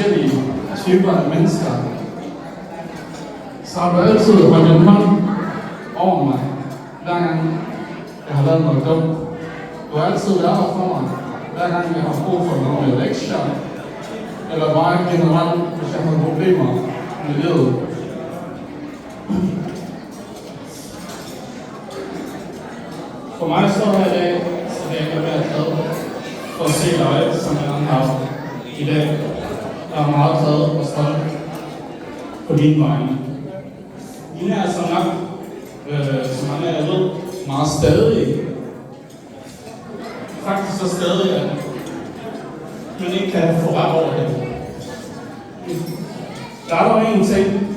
forskellige typer af mennesker, så har du altid holdt en hånd over mig, hver gang jeg har lavet noget dumt. Du har altid været der for mig, hver gang jeg har brug for nogle lektier, eller bare generelt, hvis jeg har problemer med livet. For mig står her i dag, så det jeg kan være glad for at se dig, som jeg har i dag. Jeg er meget glad og stolt på dine vegne. Dine er så nok, som mange af jer ved, meget stadige. Faktisk så stadig, at man ikke kan få ret over det. Der er dog en ting,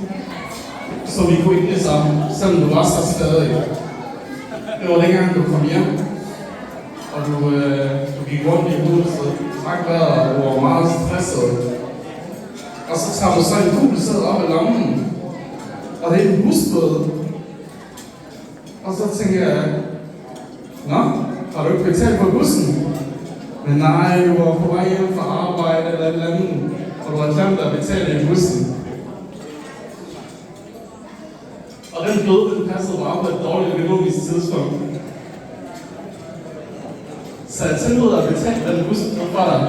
som vi kunne ikke sammen, selvom du var så stadig. Det var dengang, du kom hjem, og du gik rundt i huset, trak vejret, og du var meget stresset. Og så tager du så en gul sæd op i lommen, og det er en husbåd. Og så tænker jeg, nå, har du ikke betalt for bussen? Men nej, du var på vej hjem fra arbejde eller et eller andet, og du har glemt at betale i bussen. Og den bøde, den passede bare på et dårligt økonomisk tidspunkt. Så jeg tilbød at betale den bussen for dig.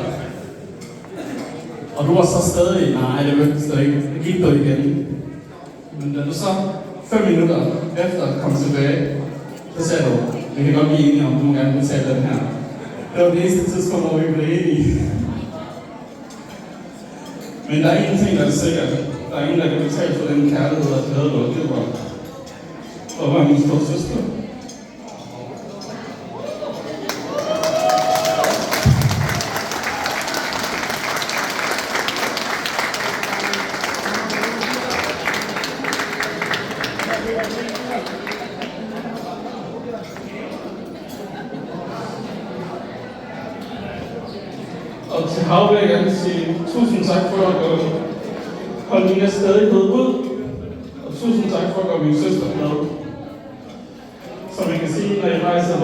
Og du var så stadig, nej, det lykkedes da ikke. Det gik du igen. Men da du så 5 minutter efter kom tilbage, så sagde du, vi kan godt blive enige om, du må gerne betale den her. Det var det eneste tidspunkt, hvor vi blev enige. Men der er en ting, der er sikkert. Der er ingen, der kan betale for den kærlighed og glæde, du har givet mig. Og var min store søster. Og til Hav vil jeg gerne sige tusind tak for at holde min stadighed ud. Og tusind tak for at gøre min søster med. Som I kan sige, når I rejser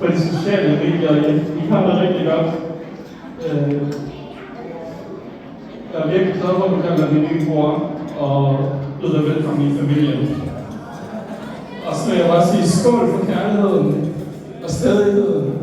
på de sociale medier, I har det rigtig godt. Jeg er virkelig glad for, at du kalder min nye bror og byder velkommen i familien. Og så vil jeg bare sige skål for kærligheden og stadigheden.